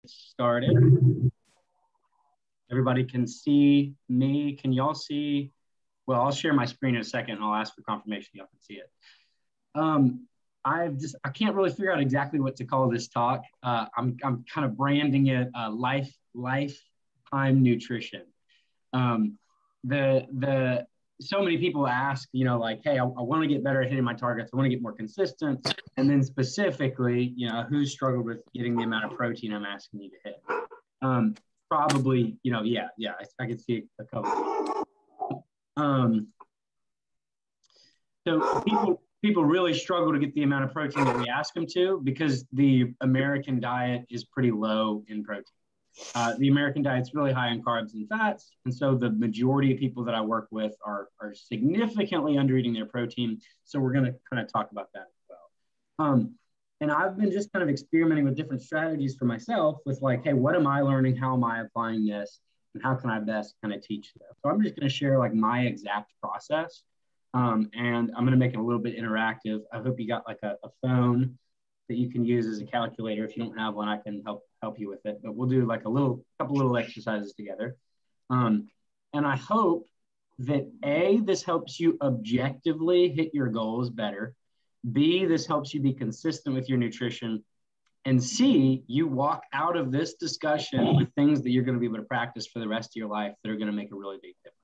Started. Everybody can see me. Can y'all see? Well, I'll share my screen in a second and I'll ask for confirmation y'all can see it. I can't really figure out exactly what to call this talk. I'm kind of branding it lifetime nutrition. So many people ask, like, hey, I want to get better at hitting my targets. I want to get more consistent. And then specifically, who struggled with getting the amount of protein I'm asking you to hit? Probably, I could see a couple. So people really struggle to get the amount of protein that we ask them to because the American diet is pretty low in protein. The American diet's really high in carbs and fats. And so the majority of people that I work with are significantly under eating their protein. So we're going to kind of talk about that as well. And I've been just kind of experimenting with different strategies for myself with like, hey, what am I learning? How am I applying this? And how can I best kind of teach this? So I'm just going to share like my exact process. And I'm going to make it a little bit interactive. I hope you got like a phone that you can use as a calculator. If you don't have one, I can help you with it. But we'll do like couple little exercises together. And I hope that A, this helps you objectively hit your goals better. B, this helps you be consistent with your nutrition. And C, you walk out of this discussion with things that you're going to be able to practice for the rest of your life that are going to make a really big difference.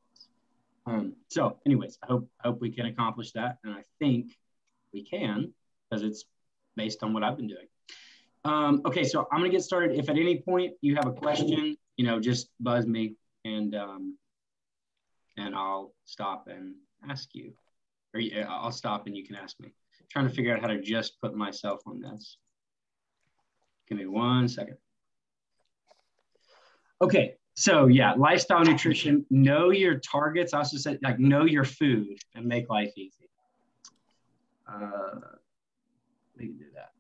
So anyways, I hope we can accomplish that. And I think we can because it's based on what I've been doing. Okay, so I'm going to get started. If at any point you have a question, just buzz me and I'll stop and ask you. Or I'll stop and you can ask me. I'm trying to figure out how to just put myself on this. Give me 1 second. Okay, so yeah, lifestyle nutrition, know your targets. I also said like know your food and make life easy. We can do that.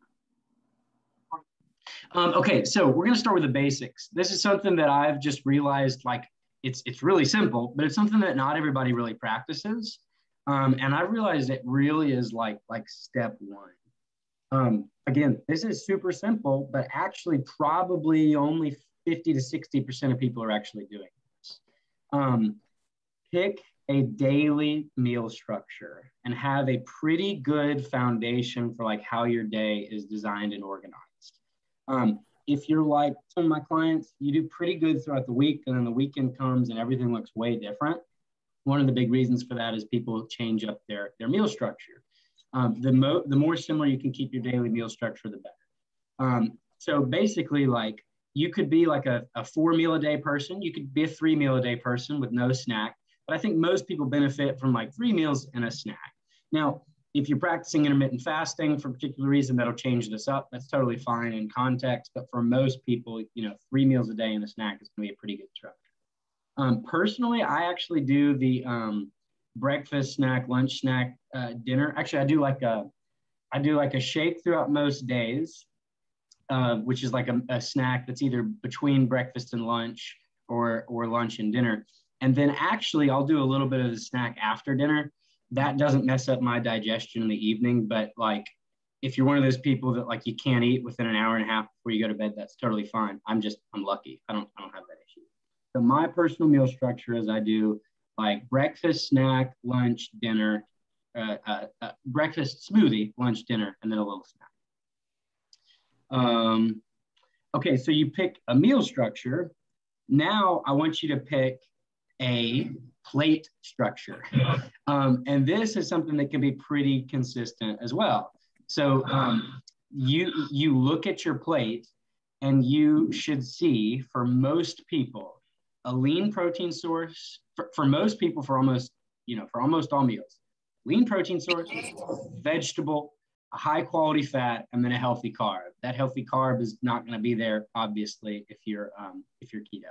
Okay, so we're going to start with the basics. This is something that I've just realized, like it's really simple, but it's something that not everybody really practices. And I realized it really is like step one. Again, this is super simple, but actually probably only 50 to 60% of people are actually doing this. Pick a daily meal structure and have a pretty good foundation for like how your day is designed and organized. If you're like some of my clients, you do pretty good throughout the week and then the weekend comes and everything looks way different. One of the big reasons for that is people change up their meal structure. The more similar you can keep your daily meal structure, the better. So basically, like you could be like a 4 meal a day person. You could be a 3 meal a day person with no snack. But I think most people benefit from like 3 meals and a snack. Now, if you're practicing intermittent fasting for a particular reason, that'll change this up. That's totally fine in context. But for most people, 3 meals a day and a snack is going to be a pretty good structure. Personally, I actually do the breakfast, snack, lunch, snack, dinner. Actually, I do like a shake throughout most days, which is like a snack that's either between breakfast and lunch or lunch and dinner. And then actually, I'll do a little bit of the snack after dinner. That doesn't mess up my digestion in the evening. But like, if you're one of those people that like you can't eat within an hour and a half before you go to bed, that's totally fine. I'm lucky. I don't have that issue. So my personal meal structure is I do like breakfast, snack, lunch, dinner, breakfast, smoothie, lunch, dinner, and then a little snack. Okay, so you pick a meal structure. Now I want you to pick a plate structure. And this is something that can be pretty consistent as well. So you look at your plate and you should see for most people, a lean protein source, for most people, for almost all meals, lean protein source, vegetable, a high quality fat, and then a healthy carb. That healthy carb is not going to be there, obviously, if you're keto.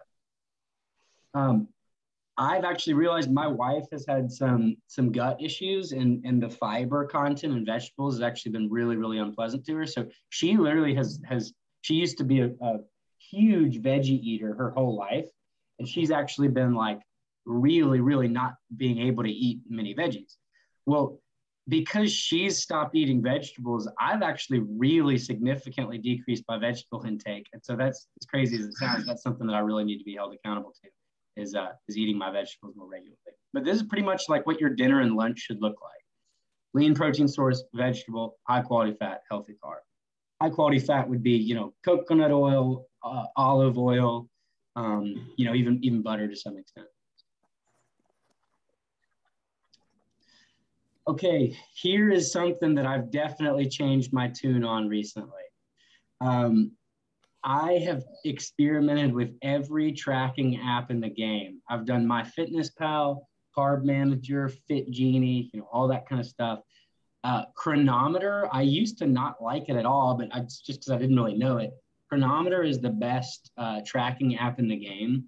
I've actually realized my wife has had some gut issues, and the fiber content in vegetables has actually been really, really unpleasant to her. So she literally she used to be a huge veggie eater her whole life. And she's actually been like really, really not being able to eat many veggies. Well, because she's stopped eating vegetables, I've actually really significantly decreased my vegetable intake. And so that's as crazy as it sounds. That's something that I really need to be held accountable to is eating my vegetables more regularly. But this is pretty much like what your dinner and lunch should look like. Lean protein source, vegetable, high quality fat, healthy carb. High quality fat would be, coconut oil, olive oil, even butter to some extent. Okay, here is something that I've definitely changed my tune on recently. I have experimented with every tracking app in the game. I've done MyFitnessPal, Carb Manager, Fit Genie, all that kind of stuff. Chronometer, I used to not like it at all, but just because I didn't really know it. Chronometer is the best tracking app in the game.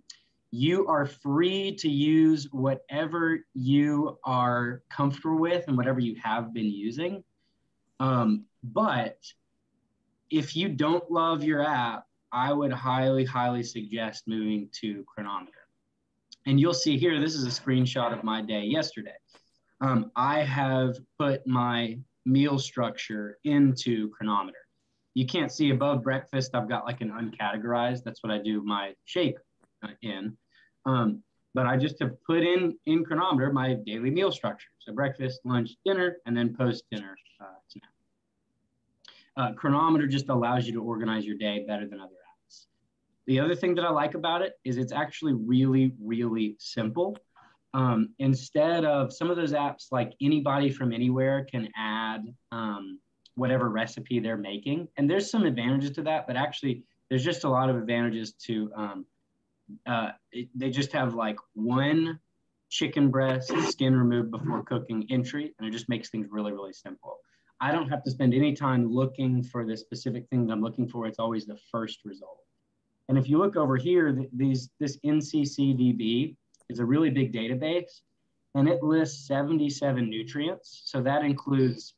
You are free to use whatever you are comfortable with and whatever you have been using. But if you don't love your app, I would highly, highly suggest moving to Chronometer. And you'll see here, this is a screenshot of my day yesterday. I have put my meal structure into Chronometer. You can't see above breakfast, I've got like an uncategorized. That's what I do my shake in. But I just have put in Chronometer my daily meal structure. So breakfast, lunch, dinner, and then post-dinner snack. Chronometer just allows you to organize your day better than other apps. The other thing that I like about it is it's actually really, really simple. Instead of some of those apps, like anybody from anywhere can add whatever recipe they're making. And there's some advantages to that, but actually there's just a lot of advantages to, they just have like one chicken breast skin removed before cooking entry, and it just makes things really, really simple. I don't have to spend any time looking for the specific thing that I'm looking for. It's always the first result. And if you look over here, this NCCDB is a really big database, and it lists 77 nutrients. So that includes,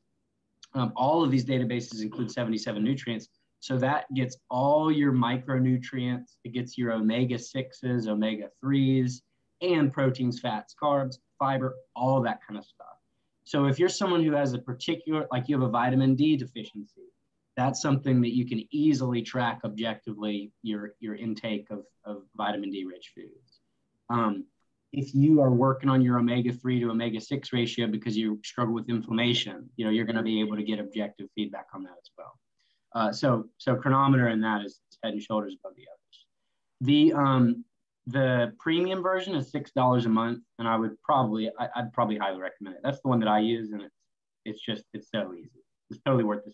all of these databases include 77 nutrients. So that gets all your micronutrients, it gets your omega-6s, omega-3s, and proteins, fats, carbs, fiber, all that kind of stuff. So if you're someone who has a particular, like you have a vitamin D deficiency, that's something that you can easily track objectively your intake of vitamin D rich foods. If you are working on your omega-3 to omega-6 ratio because you struggle with inflammation, you're going to be able to get objective feedback on that as well. So Chronometer in that is head and shoulders above the others. The premium version is $6 a month, and I'd probably highly recommend it. That's the one that I use, and it's so easy. It's totally worth the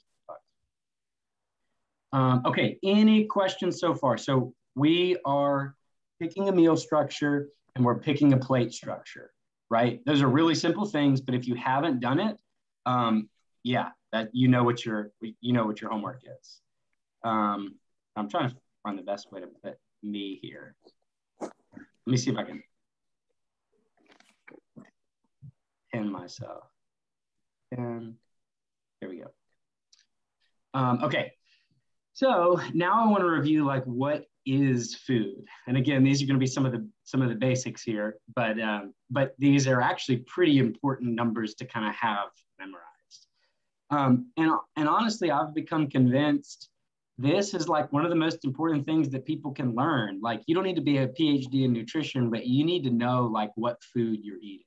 $6. Okay, any questions so far? So we are picking a meal structure and we're picking a plate structure, right? Those are really simple things, but if you haven't done it, yeah, that you know what your homework is. I'm trying to find the best way to put me here. Let me see if I can pin myself. And there we go. Okay, so now I want to review like what is food. And again, these are going to be some of the basics here, but these are actually pretty important numbers to kind of have memorized. And honestly, I've become convinced this is like one of the most important things that people can learn. Like you don't need to be a PhD in nutrition, but you need to know like what food you're eating.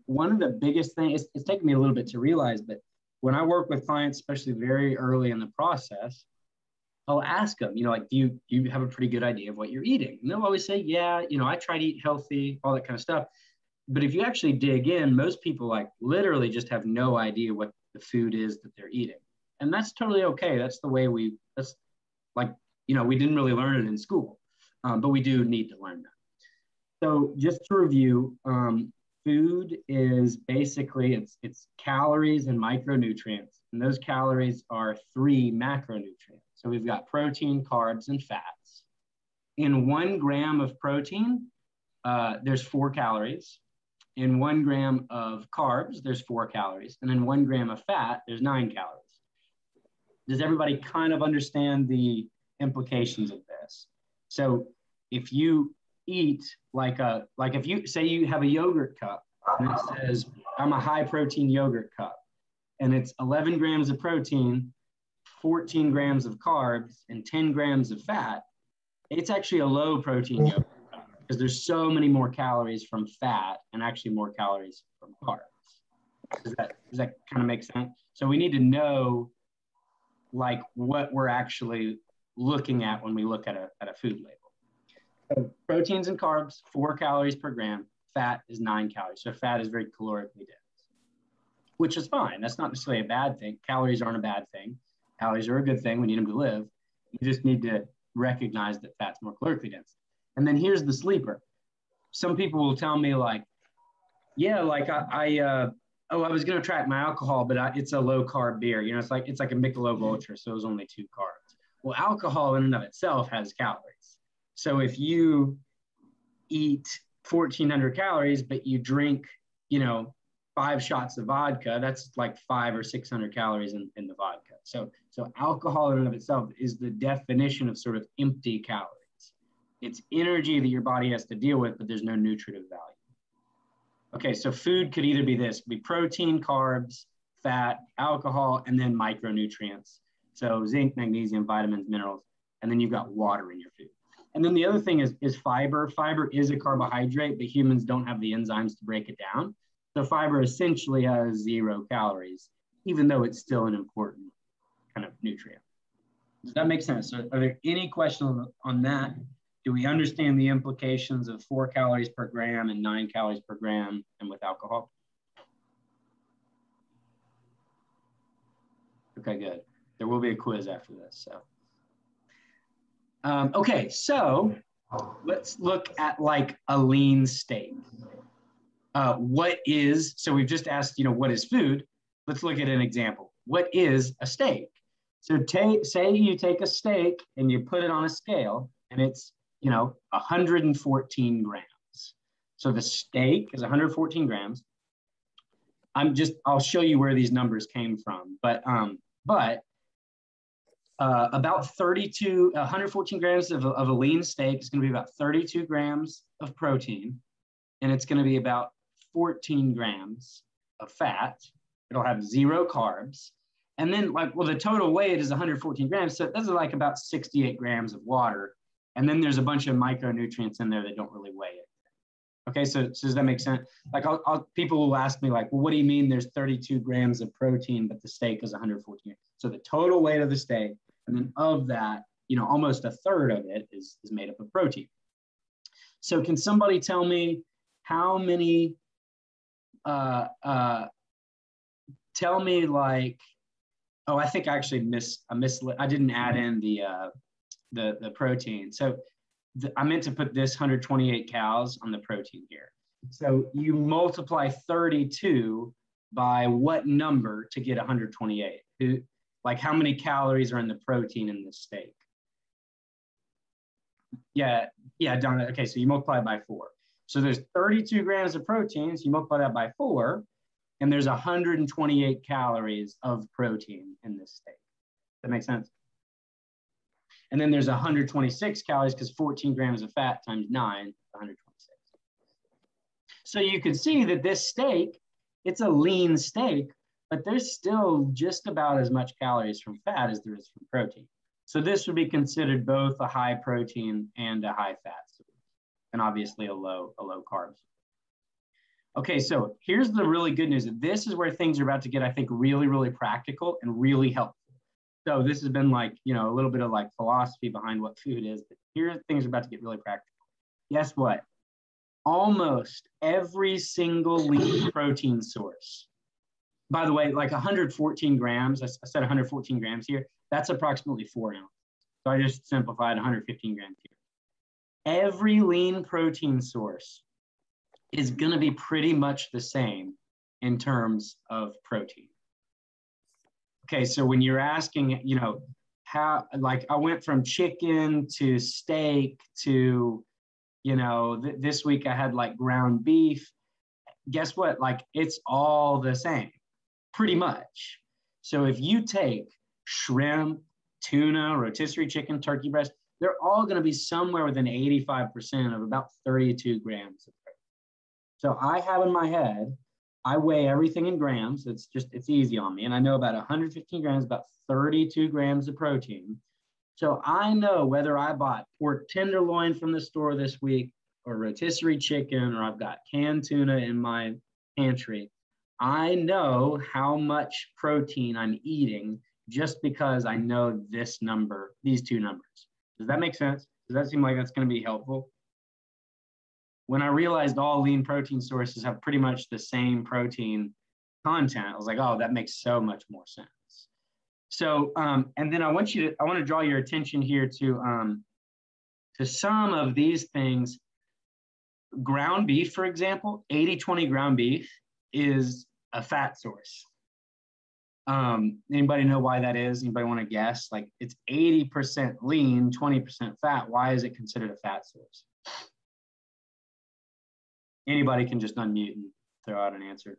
One of the biggest things, it's taken me a little bit to realize, but when I work with clients, especially very early in the process, I'll ask them, like, do you have a pretty good idea of what you're eating? And they'll always say, yeah, I try to eat healthy, all that kind of stuff. But if you actually dig in, most people like literally just have no idea what the food is that they're eating. And that's totally okay. That's the way we didn't really learn it in school, but we do need to learn that. So just to review, food is basically, it's calories and micronutrients. And those calories are 3 macronutrients. So we've got protein, carbs, and fats. In 1 gram of protein, there's 4 calories. In 1 gram of carbs, there's 4 calories. And in 1 gram of fat, there's 9 calories. Does everybody kind of understand the implications of this? So if you eat if you say you have a yogurt cup and it says I'm a high protein yogurt cup, and it's 11 grams of protein, 14 grams of carbs, and 10 grams of fat. It's actually a low protein yogurt because there's so many more calories from fat and actually more calories from carbs. Does that kind of make sense? So we need to know like what we're actually looking at when we look at a food label. So proteins and carbs, 4 calories per gram. Fat is 9 calories. So fat is very calorically dense, which is fine. That's not necessarily a bad thing. Calories aren't a bad thing. Calories are a good thing. We need them to live. You just need to recognize that fat's more calorically dense. And then here's the sleeper. Some people will tell me like, yeah, like I was going to track my alcohol, but it's a low carb beer. You know, it's like a Michelob Ultra, so it's only 2 carbs. Well, alcohol in and of itself has calories. So if you eat 1,400 calories, but you drink, 5 shots of vodka, that's like 500 or 600 calories in the vodka. So alcohol in and of itself is the definition of sort of empty calories. It's energy that your body has to deal with, but there's no nutritive value. Okay, so food could either be this, could be protein, carbs, fat, alcohol, and then micronutrients. So zinc, magnesium, vitamins, minerals, and then you've got water in your food. And then the other thing is fiber. Fiber is a carbohydrate, but humans don't have the enzymes to break it down. So fiber essentially has 0 calories, even though it's still an important kind of nutrient. Does that make sense? So are there any questions on that? Do we understand the implications of 4 calories per gram and 9 calories per gram and with alcohol? Okay, good. There will be a quiz after this. So, okay, so let's look at like a lean steak. So we've just asked, what is food? Let's look at an example. What is a steak? So say you take a steak and you put it on a scale and it's 114 grams. So the steak is 114 grams. I'll show you where these numbers came from, but about 114 grams of a lean steak is going to be about 32 grams of protein, and it's going to be about 14 grams of fat. It'll have 0 carbs. And then the total weight is 114 grams. So that's like about 68 grams of water. And then there's a bunch of micronutrients in there that don't really weigh it. Okay, so does that make sense? Like people will ask me like, well, what do you mean there's 32 grams of protein, but the steak is 114? So the total weight of the steak, and then of that, almost a third of it is made up of protein. So can somebody tell me how many, tell me like, oh, I think I actually I didn't add in the protein. So I meant to put this 128 calories on the protein here. So you multiply 32 by what number to get 128? Like how many calories are in the protein in the steak? Yeah, Donna. Okay, so you multiply it by 4. So there's 32 grams of protein. So you multiply that by 4, and there's 128 calories of protein in this steak. That makes sense? And then there's 126 calories because 14 grams of fat times 9 is 126. So you can see that this steak, it's a lean steak, but there's still just about as much calories from fat as there is from protein. So this would be considered both a high protein and a high fat source, and obviously a low carb. Okay, so here's the really good news. This is where things are about to get, I think, really, really practical and really helpful. So this has been like, a little bit of like philosophy behind what food is, but here things are about to get really practical. Guess what? Almost every single lean protein source, by the way, like 114 grams, I said 114 grams here, that's approximately 4 ounces. So I just simplified 115 grams here. Every lean protein source is going to be pretty much the same in terms of protein. Okay, so when you're asking, how, like I went from chicken to steak to, this week I had like ground beef. Guess what? Like it's all the same, pretty much. So if you take shrimp, tuna, rotisserie chicken, turkey breast, they're all going to be somewhere within 85% of about 32 grams of protein. So I have in my head I weigh everything in grams. It's easy on me. And I know about 115 grams, about 32 grams of protein. So I know whether I bought pork tenderloin from the store this week or rotisserie chicken, or I've got canned tuna in my pantry. I know how much protein I'm eating just because I know this number, these two numbers. Does that make sense? Does that seem like that's going to be helpful? When I realized all lean protein sources have pretty much the same protein content, I was like, oh, that makes so much more sense. So, and then I want to draw your attention here to some of these things. Ground beef, for example, 80-20 ground beef is a fat source. Anybody know why that is? Anybody want to guess? Like, it's 80% lean, 20% fat. Why is it considered a fat source? Anybody can just unmute and throw out an answer.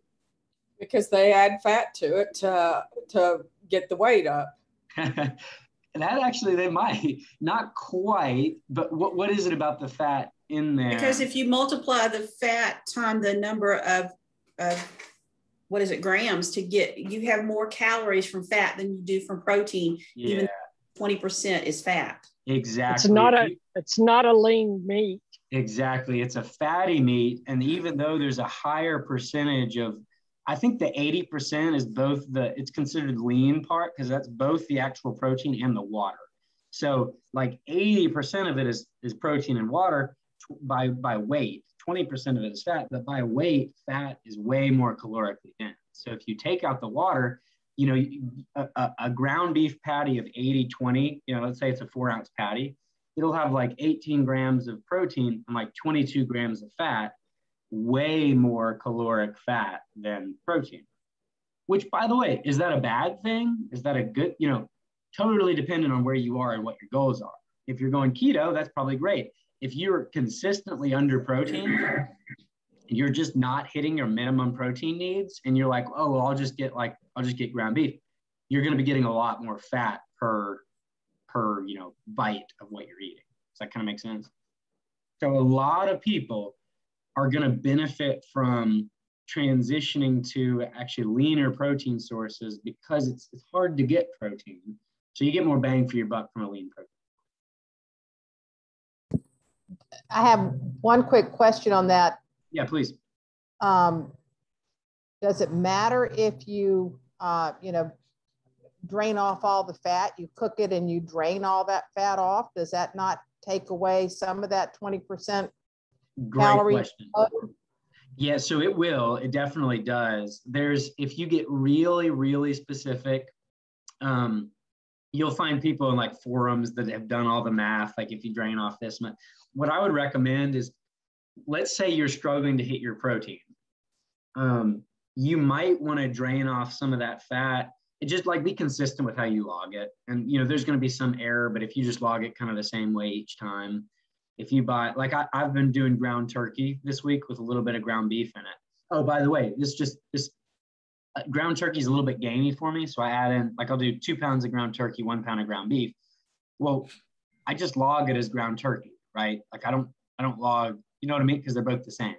Because they add fat to it to get the weight up. That actually, they might. Not quite, but what is it about the fat in there? Because if you multiply the fat times the number of what is it, grams, to get, you have more calories from fat than you do from protein. Yeah. Even 20% is fat. Exactly. It's not a lean meat. Exactly. It's a fatty meat. And even though there's a higher percentage of, I think the 80% is both it's considered lean part, because that's both the actual protein and the water. So like 80% of it is protein and water by weight. 20% of it is fat, but by weight, fat is way more calorically dense. So if you take out the water, a ground beef patty of 80-20, let's say it's a 4-ounce patty, it'll have like 18 grams of protein and like 22 grams of fat, way more caloric fat than protein. Which, by the way, is that a bad thing? Is that a good, totally dependent on where you are and what your goals are. If you're going keto, that's probably great. If you're consistently under protein, you're just not hitting your minimum protein needs, and you're like, oh, well, I'll just get ground beef, you're going to be getting a lot more fat per bite of what you're eating. Does that kind of make sense? So a lot of people are going to benefit from transitioning to actually leaner protein sources because it's hard to get protein. So you get more bang for your buck from a lean protein. I have one quick question on that. Yeah, please. Does it matter if you, drain off all the fat, you cook it and you drain all that fat off? Does that not take away some of that 20% calorie? Great question. Yeah, so it will. It definitely does. If you get really, really specific, you'll find people in like forums that have done all the math. Like if you drain off this much, what I would recommend is, let's say you're struggling to hit your protein. You might want to drain off some of that fat. It just like be consistent with how you log it. And, there's going to be some error, but if you just log it kind of the same way each time, if you buy, like I've been doing ground turkey this week with a little bit of ground beef in it. Oh, by the way, this ground turkey is a little bit gamey for me. So I add in, like I'll do 2 pounds of ground turkey, 1 pound of ground beef. Well, I just log it as ground turkey, right? Like I don't log, you know what I mean? Because they're both the same.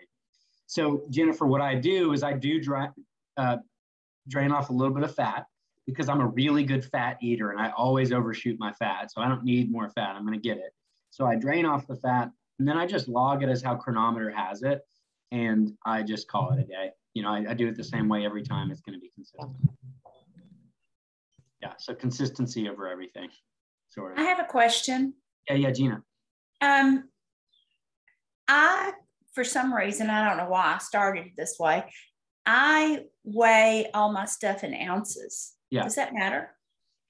So Jennifer, what I do is I do drain off a little bit of fat, because I'm a really good fat eater and I always overshoot my fat. So I don't need more fat. I'm going to get it. So I drain off the fat and then I just log it as how Chronometer has it. And I just call it a day. I do it the same way every time. It's going to be consistent. Yeah. So consistency over everything. Sort of. I have a question. Yeah, Gina. For some reason, I don't know why I started this way, I weigh all my stuff in ounces. Yeah. Does that matter?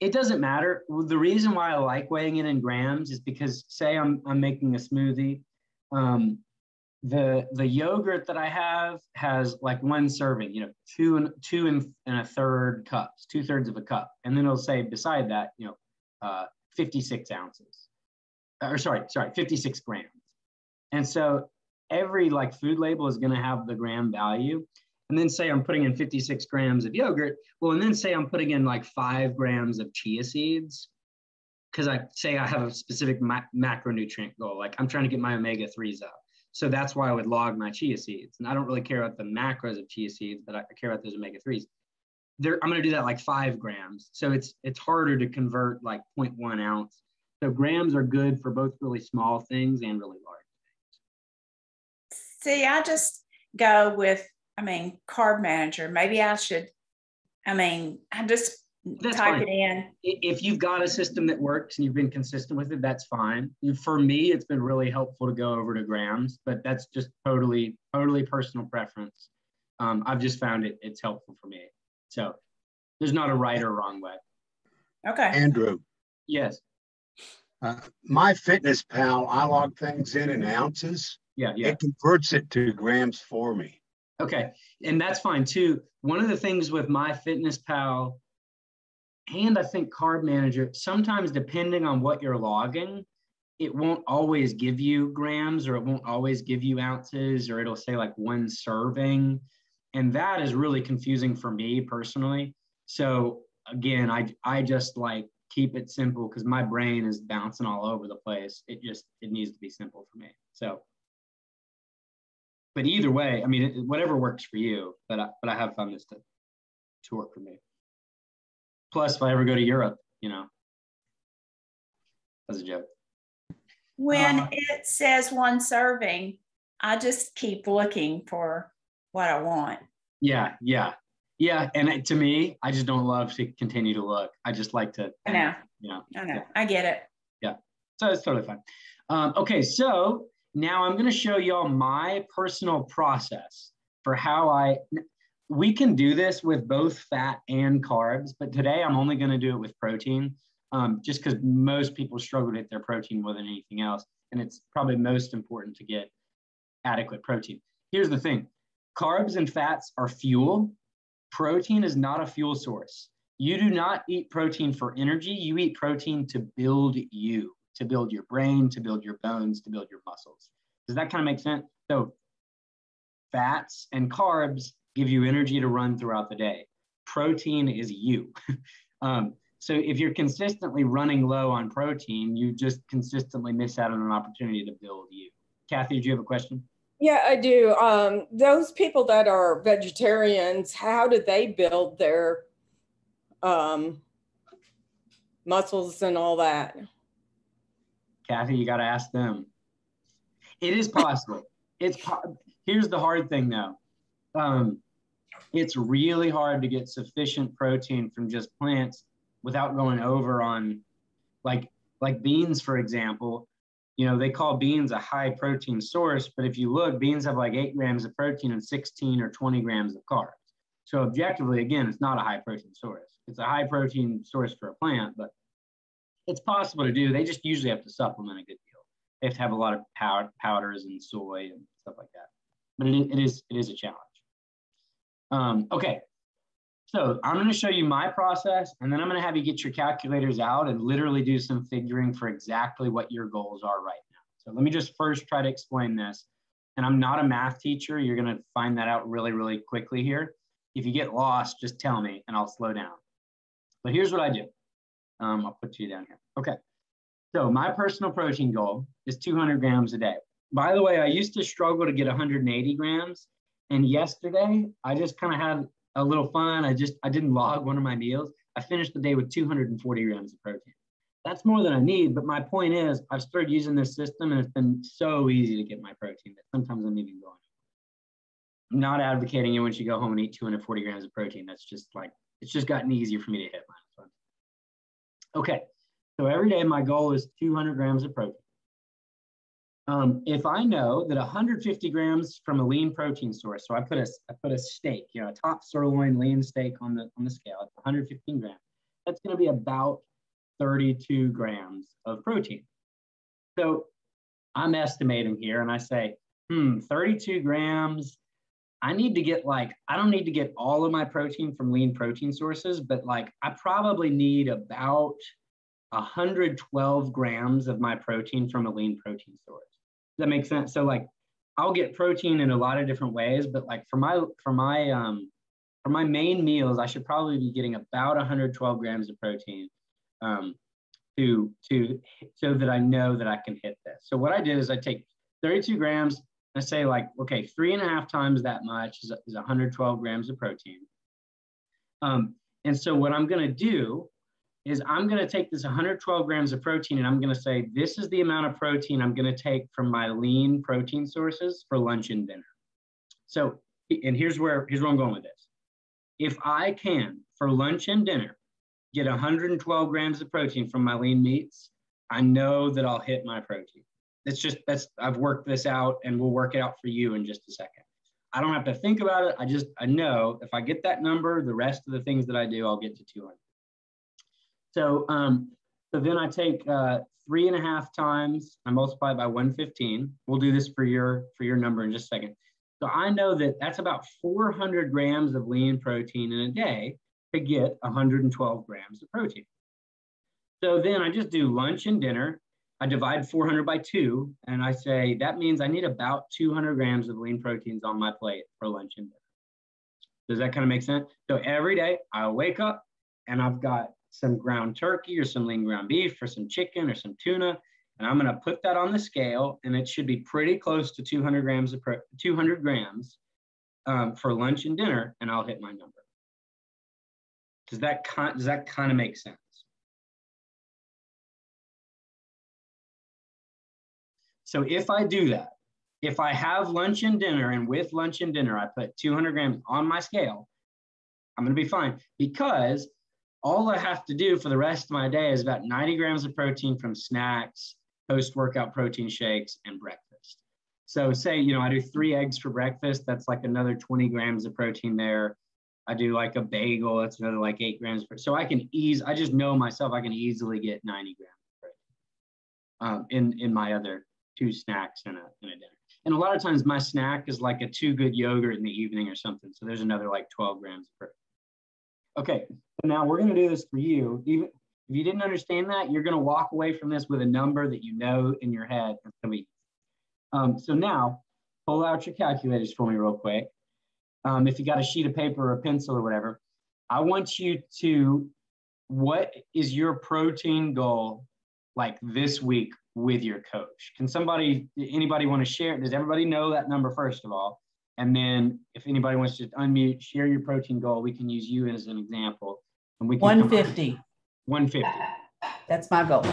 It doesn't matter. The reason why I like weighing it in grams is because, say I'm making a smoothie, the yogurt that I have has like 1 serving, 2 and a third cups, 2/3 of a cup, and then it'll say beside that, 56 ounces, or sorry, 56 grams, and so every like food label is going to have the gram value. And then say I'm putting in 56 grams of yogurt. Well, and then say I'm putting in like 5 grams of chia seeds, because I have a specific macronutrient goal. Like I'm trying to get my omega-3s up. So that's why I would log my chia seeds. And I don't really care about the macros of chia seeds, but I care about those omega-3s. I'm going to do that like 5 grams. So it's harder to convert like 0.1 ounce. So grams are good for both really small things and really large things. See, I just go with, carb manager. Maybe I should, I just That's type fine. it in. If you've got a system that works and you've been consistent with it, that's fine. For me, it's been really helpful to go over to grams, but that's just totally personal preference. I've just found it's helpful for me. So there's not a right or wrong way. Okay. Andrew. Yes. My Fitness Pal, I log things in ounces. Yeah. It converts it to grams for me. Okay. And that's fine too. One of the things with My Fitness Pal and I think Carb Manager, sometimes depending on what you're logging, it won't always give you grams or it won't always give you ounces, or it'll say like 1 serving. And that is really confusing for me personally. So again, I just like keep it simple because my brain is bouncing all over the place. It needs to be simple for me. So, but either way, whatever works for you, but I have found this to work for me. Plus, if I ever go to Europe, that's a joke. When it says 1 serving, I just keep looking for what I want. Yeah. And to me, I just don't love to continue to look. I just like to. I know. Yeah. I get it. Yeah. So it's totally fine. Okay. So now I'm going to show y'all my personal process for how we can do this with both fat and carbs, but today I'm only going to do it with protein, just because most people struggle to hit their protein more than anything else. And it's probably most important to get adequate protein. Here's the thing. Carbs and fats are fuel. Protein is not a fuel source. You do not eat protein for energy. You eat protein to build you, to build your brain, to build your bones, to build your muscles. Does that kind of make sense? So fats and carbs give you energy to run throughout the day. Protein is you. So if you're consistently running low on protein, you just consistently miss out on an opportunity to build you. Kathy, did you have a question? Yeah, I do. Those people that are vegetarians, how do they build their muscles and all that? Kathy, you got to ask them. It is possible. Here's the hard thing though. It's really hard to get sufficient protein from just plants without going over on like beans, for example. They call beans a high protein source, but if you look, beans have like 8 grams of protein and 16 or 20 grams of carbs. So objectively, again, it's not a high protein source. It's a high protein source for a plant, but it's possible to do. They just usually have to supplement a good deal. They have to have a lot of powders and soy and stuff like that. But it is a challenge. Okay, so I'm going to show you my process, and then I'm going to have you get your calculators out and literally do some figuring for exactly what your goals are right now. So let me just first try to explain this. And I'm not a math teacher. You're going to find that out really, really quickly here. If you get lost, just tell me and I'll slow down. But here's what I do. I'll put you down here. Okay. So my personal protein goal is 200 grams a day. By the way, I used to struggle to get 180 grams. And yesterday, I just kind of had a little fun. I didn't log one of my meals. I finished the day with 240 grams of protein. That's more than I need, but my point is I've started using this system and it's been so easy to get my protein that sometimes I'm even going. I'm not advocating you once you go home and eat 240 grams of protein. That's just like, it's just gotten easier for me to hit mine. Okay, so every day my goal is 200 grams of protein. If I know that 150 grams from a lean protein source, so I put a steak, a top sirloin lean steak on the scale, it's 115 grams. That's going to be about 32 grams of protein. So I'm estimating here, and I say, 32 grams. I need to get I don't need to get all of my protein from lean protein sources, but I probably need about 112 grams of my protein from a lean protein source. Does that make sense? So I'll get protein in a lot of different ways, but for my main meals, I should probably be getting about 112 grams of protein so that I know that I can hit this. So what I did is I take 32 grams, I say like, okay, 3.5 times that much is 112 grams of protein. And so what I'm going to do is I'm going to take this 112 grams of protein and I'm going to say, this is the amount of protein I'm going to take from my lean protein sources for lunch and dinner. So, and here's where I'm going with this. If I can, for lunch and dinner, get 112 grams of protein from my lean meats, I know that I'll hit my protein. I've worked this out, and we'll work it out for you in just a second. I don't have to think about it. I know if I get that number, the rest of the things that I do, I'll get to 200. So, so then I take 3.5 times, I multiply it by 115. We'll do this for your number in just a second. So I know that that's about 400 grams of lean protein in a day to get 112 grams of protein. So then I just do lunch and dinner. I divide 400 by 2, and I say, that means I need about 200 grams of lean proteins on my plate for lunch and dinner. Does that kind of make sense? So every day I wake up and I've got some ground turkey or some lean ground beef or some chicken or some tuna, and I'm going to put that on the scale, and it should be pretty close to 200 grams for lunch and dinner, and I'll hit my number. Does that kind of make sense? So if I do that, if I have lunch and dinner, and with lunch and dinner, I put 200 grams on my scale, I'm going to be fine, because all I have to do for the rest of my day is about 90 grams of protein from snacks, post-workout protein shakes, and breakfast. So say, I do 3 eggs for breakfast. That's like another 20 grams of protein there. I do like a bagel. That's another like 8 grams. So I just know myself, I can easily get 90 grams of protein in my other 2 snacks and a dinner. And a lot of times my snack is like a 2 Good yogurt in the evening or something. So there's another like 12 grams of protein. Okay, so now we're going to do this for you. Even if you didn't understand that, you're going to walk away from this with a number that you know in your head. So now, pull out your calculators for me real quick. If you got a sheet of paper or a pencil or whatever, I want you to, what is your protein goal like this week with your coach? Anybody want to share? Does everybody know that number first of all? And then if anybody wants to unmute, share your protein goal, we can use you as an example. And we can 150. 150. That's my goal.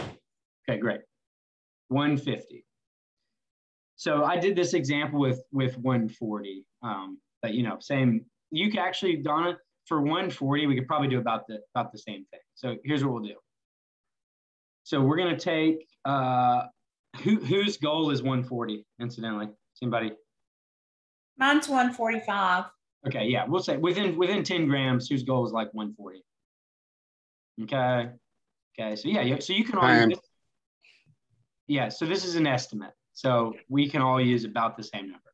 Okay, great. 150. So I did this example with 140. But same. You could actually, Donna, for 140, we could probably do about the same thing. So here's what we'll do. So we're gonna take whose goal is 140, incidentally? Anybody? Mine's 145. Okay, yeah, we'll say within 10 grams, whose goal is like 140. Okay, so yeah, so you can all use this. Yeah, so this is an estimate. So we can all use about the same number.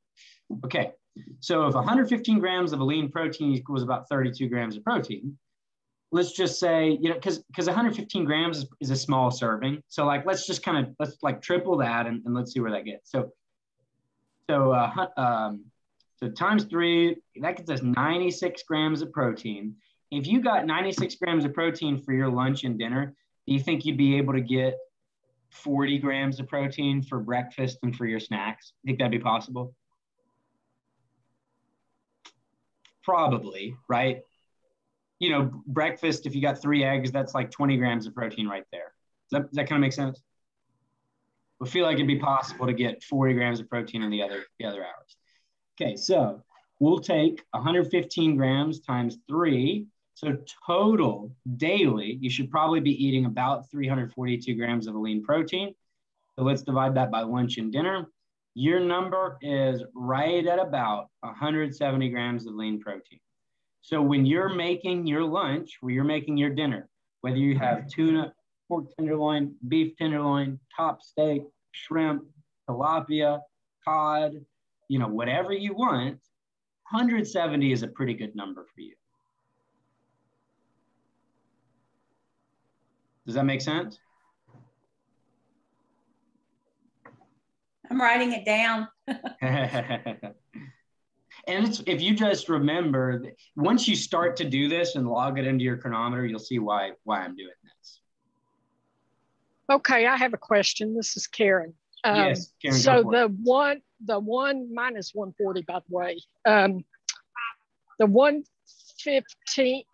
Okay, so if 115 grams of a lean protein equals about 32 grams of protein, let's just say, because 115 grams is a small serving. So like, let's triple that and let's see where that gets. So times 3, that gets us 96 grams of protein. If you got 96 grams of protein for your lunch and dinner, do you think you'd be able to get 40 grams of protein for breakfast and for your snacks? Think that'd be possible? Probably, right? Breakfast, if you got 3 eggs, that's like 20 grams of protein right there. Does that kind of make sense? I feel like it'd be possible to get 40 grams of protein in the other hours. Okay, so we'll take 115 grams times 3. So total daily, you should probably be eating about 342 grams of lean protein. So let's divide that by lunch and dinner. Your number is right at about 170 grams of lean protein. So when you're making your lunch, when you're making your dinner, whether you have tuna, pork tenderloin, beef tenderloin, top steak, shrimp, tilapia, cod, whatever you want, 170 is a pretty good number for you. Does that make sense? I'm writing it down. And if you just remember, once you start to do this and log it into your chronometer, you'll see why I'm doing this. Okay, I have a question. This is Karen. Yes, Karen, so go for it. the one minus 140, by the way, the 115,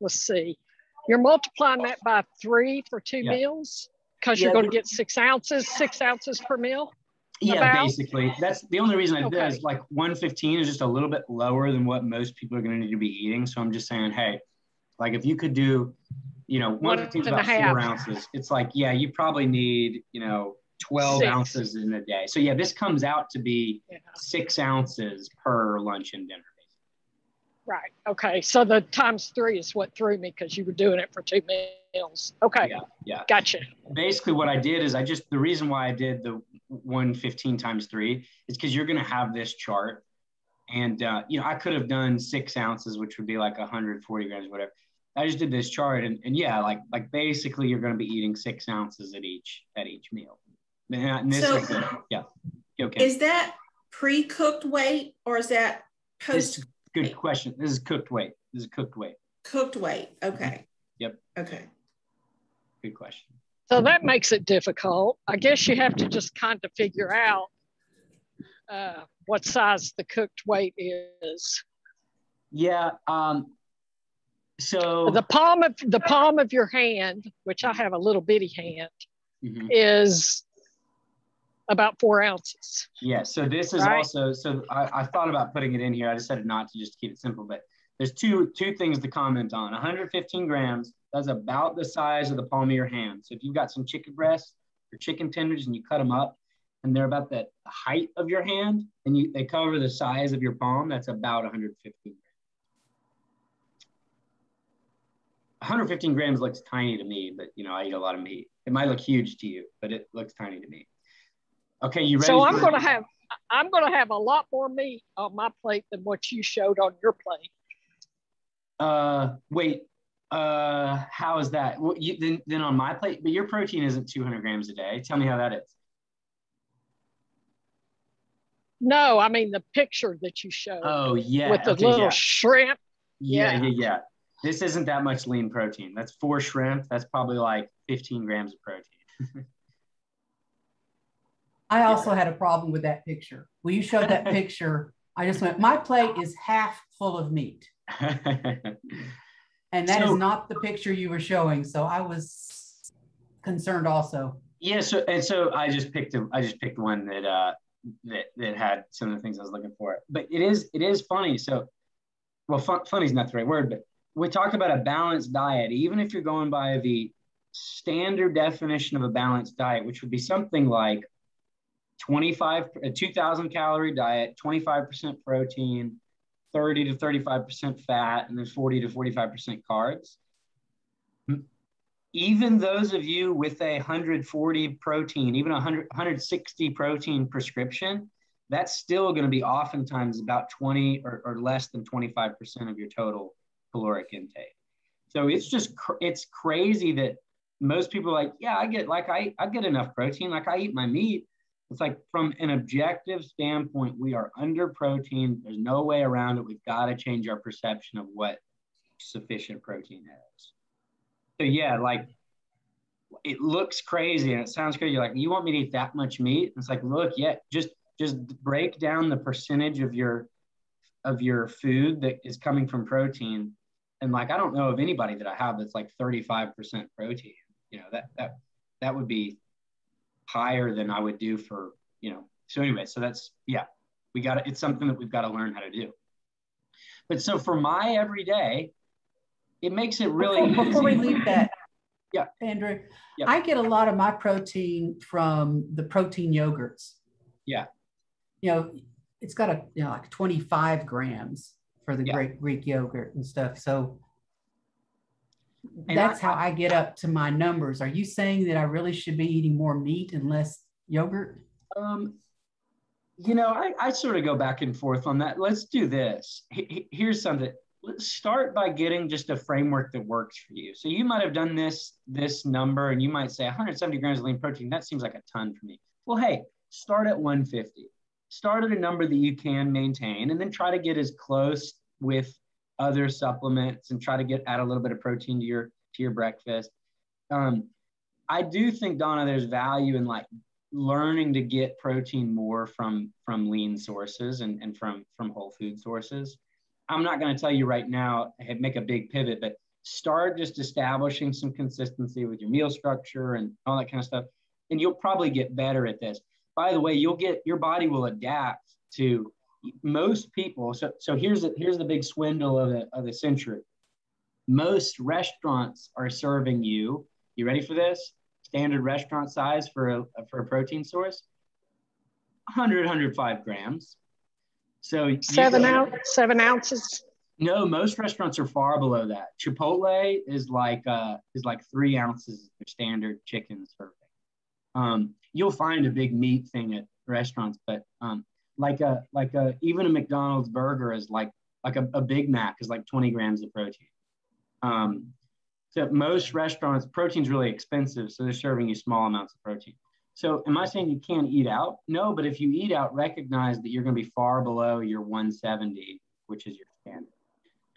let's see, you're multiplying that by 3 for 2 meals because you're going to get 6 ounces per meal. Yeah, basically. That's the only reason I did is like 115 is just a little bit lower than what most people are going to need to be eating. So I'm just saying, hey, like if you could do, 115 is about 4 ounces. It's like, yeah, you probably need, 12 ounces in a day. So yeah, this comes out to be 6 ounces per lunch and dinner. Right. Okay. So the times 3 is what threw me because you were doing it for 2 meals. Okay. Yeah. Gotcha. Basically what I did is the reason why I did the 115 times 3 is because you're going to have this chart. And, I could have done 6 ounces, which would be like 140 grams, whatever. I just did this chart and yeah, like basically you're going to be eating 6 ounces at each meal. And this is good. Yeah. Okay. Is that pre-cooked weight or is that post? Good question. This is cooked weight. Cooked weight. Okay. Yep. Okay. Good question. So that makes it difficult. I guess you have to just kind of figure out what size the cooked weight is. Yeah. So the palm of your hand, which I have a little bitty hand, is about 4 ounces. Yeah. So this is also, so I thought about putting it in here. I decided not to, just keep it simple, but there's two things to comment on. 115 grams, that's about the size of the palm of your hand. So if you've got some chicken breasts or chicken tenders and you cut them up and they're about the height of your hand and they cover the size of your palm, that's about 115 grams. 115 grams looks tiny to me, but I eat a lot of meat. It might look huge to you, but it looks tiny to me. Okay, you ready? So I'm going to have a lot more meat on my plate than what you showed on your plate. Wait, how is that? Well, then on my plate, but your protein isn't 200 grams a day. Tell me how that is. No, I mean the picture that you showed. Oh yeah, with the little shrimp. Yeah. This isn't that much lean protein. That's 4 shrimp. That's probably like 15 grams of protein. I also had a problem with that picture. When you showed that picture, I just went, my plate is half full of meat. And that is not the picture you were showing. So I was concerned also. Yeah. So I just picked one that had some of the things I was looking for. But it is funny. So, well, funny is not the right word, but we talked about a balanced diet. Even if you're going by the standard definition of a balanced diet, which would be something like 2,000 calorie diet, 25% protein, 30 to 35% fat, and then 40 to 45% carbs. Even those of you with a 140 protein, even 160 protein prescription, that's still going to be oftentimes about 20 or less than 25% of your total caloric intake. So it's crazy that most people are like, yeah, I get enough protein. Like I eat my meat. It's like from an objective standpoint, we are under protein. There's no way around it. We've got to change our perception of what sufficient protein is. So yeah, like it looks crazy and it sounds crazy. You're like, you want me to eat that much meat? It's like, look, yeah, just break down the percentage of your food that is coming from protein. And like, I don't know of anybody that I have that's like 35% protein. That would be higher than I would do for, so anyway, so that's, yeah, it's something that we've got to learn how to do. But so for my everyday, it makes it really easy. Before we leave that, yeah, Andrew, yeah. I get a lot of my protein from the protein yogurts. Yeah. It's got like 25 grams for the Greek yogurt and stuff. So that's how I get up to my numbers. Are you saying that I really should be eating more meat and less yogurt? I sort of go back and forth on that. Let's do this. Here's something. Let's start by getting just a framework that works for you. So you might have done this number and you might say 170 grams of lean protein. That seems like a ton for me. Well, hey, start at 150. Start at a number that you can maintain and then try to get as close with other supplements and try to add a little bit of protein to your breakfast. I do think, Donna, there's value in like learning to get protein more from lean sources and from whole food sources. I'm not going to tell you right now, make a big pivot, but start just establishing some consistency with your meal structure and all that kind of stuff. And you'll probably get better at this. By the way, your body will adapt to most people. So here's the big swindle of the century. Most restaurants are serving you ready for this? Standard restaurant size for a protein source, 105 grams. So 7 ounces. No, most restaurants are far below that. Chipotle is like 3 ounces of standard chicken serving. You'll find a big meat thing at restaurants, but even a McDonald's burger is like a Big Mac is like 20 grams of protein. So most restaurants, protein's really expensive, so they're serving you small amounts of protein. So am I saying you can't eat out? No, but if you eat out, recognize that you're going to be far below your 170, which is your standard.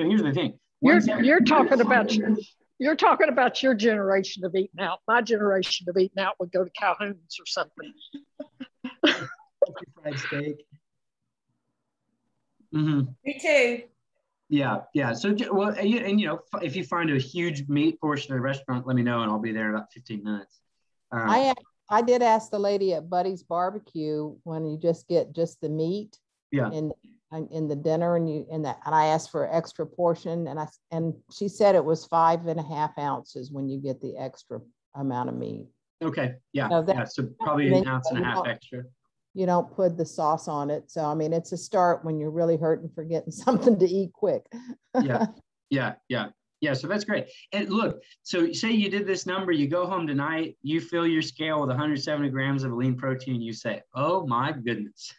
So here's the thing. You're talking about your generation of eating out. My generation of eating out would go to Calhoun's or something. Fried steak. Me too. Yeah. So, well, and if you find a huge meat portion of the restaurant, let me know, and I'll be there in about 15 minutes. I did ask the lady at Buddy's Barbecue when you just get just the meat. Yeah. In the dinner, and I asked for an extra portion, and she said it was 5.5 ounces when you get the extra amount of meat. Okay. Yeah. So probably an ounce and a half extra. You don't put the sauce on it. So, I mean, it's a start when you're really hurting for getting something to eat quick. Yeah. So that's great. And look, so say you did this number, you go home tonight, you fill your scale with 170 grams of lean protein, you say, oh my goodness,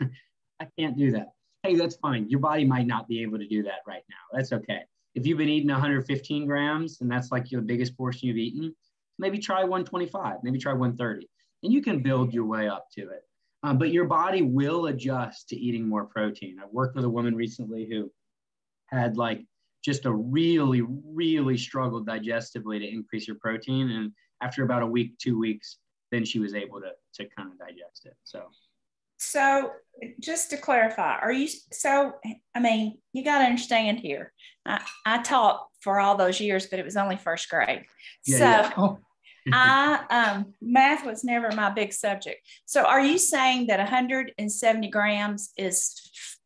I can't do that. Hey, that's fine. Your body might not be able to do that right now. That's okay. If you've been eating 115 grams and that's like your biggest portion you've eaten, maybe try 125, maybe try 130, and you can build your way up to it. But your body will adjust to eating more protein. I worked with a woman recently who had like just a really, really struggled digestively to increase her protein. And after about a week, 2 weeks, then she was able to kind of digest it. So just to clarify, you got to understand here. I taught for all those years, but it was only first grade. Math was never my big subject. So are you saying that 170 grams is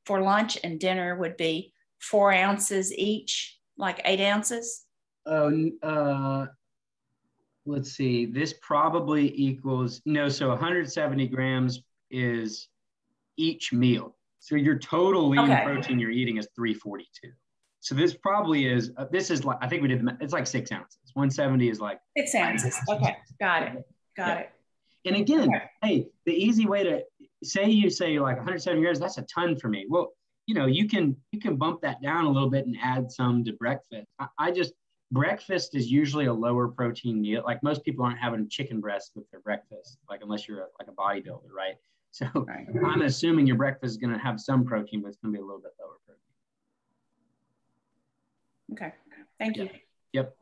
for lunch and dinner would be 4 ounces each, like 8 ounces? Let's see. This probably equals, so 170 grams is each meal. So your total lean protein you're eating is 342. So this probably is, I think we did, it's like 6 ounces. 170 is like 6 ounces. Okay. Got it. And again, hey, the easy way to say like 170 grams, that's a ton for me. Well, you can bump that down a little bit and add some to breakfast. Breakfast is usually a lower protein meal. Like most people aren't having chicken breast with their breakfast, like unless you're like a bodybuilder, right? So I'm assuming your breakfast is going to have some protein, but it's going to be a little bit lower protein. Okay. Thank you. Yep.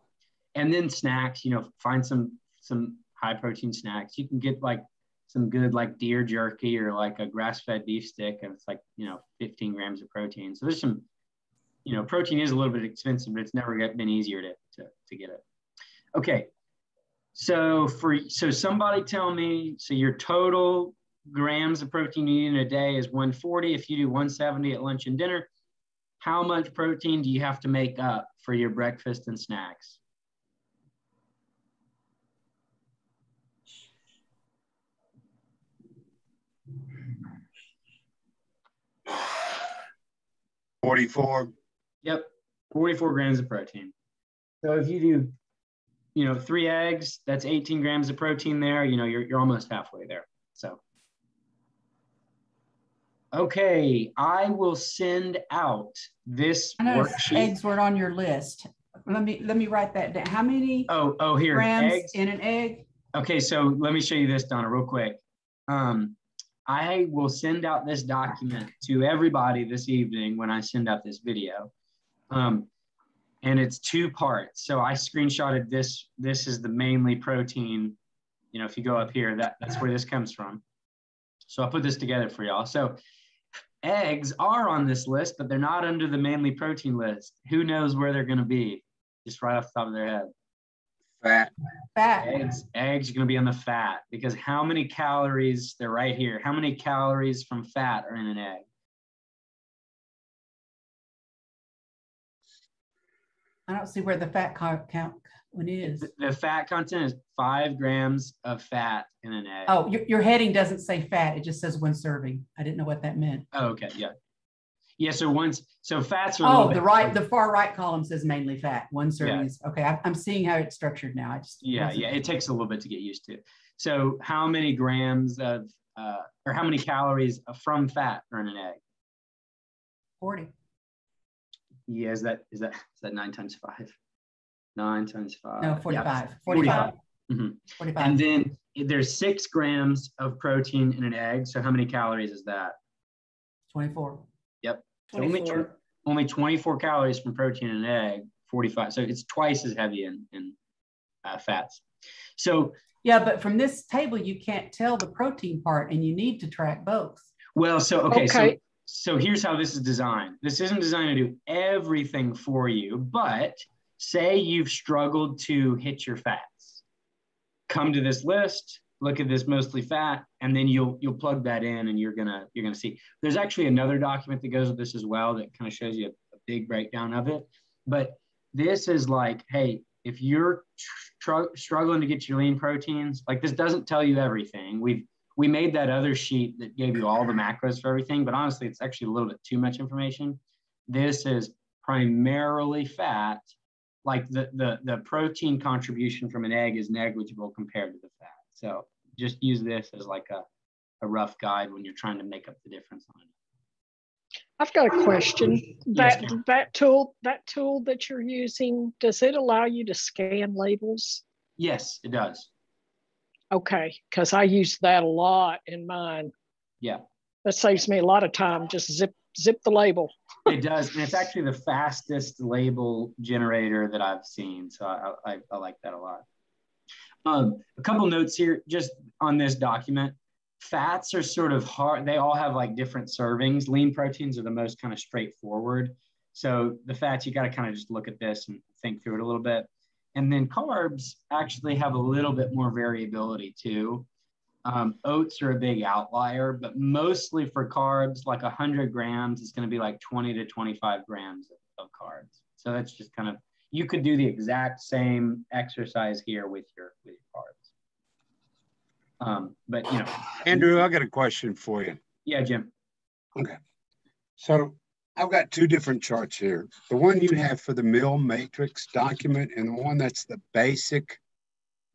And then snacks, find some high protein snacks. You can get like some good like deer jerky or like a grass-fed beef stick, and it's like 15 grams of protein. So there's some, protein is a little bit expensive, but it's never been easier to get it. Okay. So somebody tell me, so your total grams of protein you need in a day is 140. If you do 170 at lunch and dinner, how much protein do you have to make up for your breakfast and snacks? $44. Yep, 44 grams of protein. So if you do, 3 eggs, that's 18 grams of protein there. You're almost halfway there. So, okay, I will send out this worksheet. Eggs were on your list. Let me write that down. How many? Here, grams eggs in an egg? Okay, so let me show you this, Donna, real quick. I will send out this document to everybody this evening when I send out this video. And it's 2 parts. So I screenshotted this. This is the mainly protein. If you go up here, that's where this comes from. So I put this together for y'all. So eggs are on this list, but they're not under the mainly protein list. Who knows where they're going to be? Just right off the top of their head. Fat. Fat. Eggs are going to be on the fat, because how many calories, they're right here. How many calories from fat are in an egg? I don't see where the fat count one is. The fat content is 5 grams of fat in an egg. Oh, your heading doesn't say fat. It just says 1 serving. I didn't know what that meant. Oh, okay. Yeah. Yeah. So fats are. The far right column says mainly fat. 1 serving is okay. I'm seeing how it's structured now. It takes a little bit to get used to. So how many grams of, or how many calories from fat are in an egg? 40. Yeah. Is that 9 times 5? 9 times 5. No, 45. Yeah, 45. Mm-hmm. 45. And then there's 6 grams of protein in an egg. So how many calories is that? 24. Yep. 24. So only 24 calories from protein in an egg, 45. So it's twice as heavy in fats. So yeah, but from this table, you can't tell the protein part, and you need to track both. Well, so here's how this is designed. This isn't designed to do everything for you, but say you've struggled to hit your fats. Come to this list, look at this mostly fat, and then you'll plug that in, and you're gonna see. There's actually another document that goes with this as well that kind of shows you a big breakdown of it. But this is like, hey, if you're struggling to get your lean proteins, like this doesn't tell you everything. We made that other sheet that gave you all the macros for everything, but honestly, it's actually a little bit too much information. This is primarily fat. Like the protein contribution from an egg is negligible compared to the fat. So just use this as like a rough guide when you're trying to make up the difference on it. I've got a question. Yes, that tool that you're using, does it allow you to scan labels? Yes, it does. Okay, because I use that a lot in mine. Yeah. That saves me a lot of time. Just zip the label. It does, and it's actually the fastest label generator that I've seen. So I like that a lot. A couple notes here, just on this document. Fats are sort of hard. They all have like different servings. Lean proteins are the most kind of straightforward. So the fats, you got to kind of just look at this and think through it a little bit. And then carbs actually have a little bit more variability too. Oats are a big outlier, but mostly for carbs, like 100 grams is going to be like 20 to 25 grams of carbs. So that's just kind of, you could do the exact same exercise here with your carbs. But you know, Andrew, I got a question for you. Yeah, Jim. Okay. So I've got 2 different charts here. The one you have for the meal matrix document and the one that's the basic.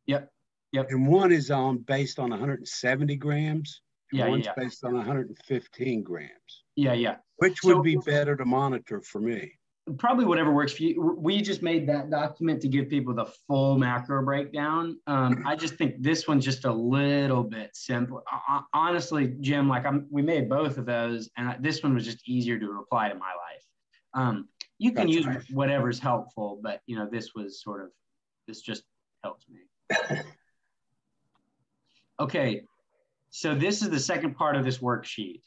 Yep. And one is based on 170 grams. And one's based on 115 grams. Yeah. Which would be better to monitor for me? Probably whatever works for you. We just made that document to give people the full macro breakdown. I just think this one's just a little bit simpler. Honestly, Jim, we made both of those, and this one was just easier to apply to my life. You can use whatever's helpful, but you know, this just helps me. Okay, so this is the second part of this worksheet.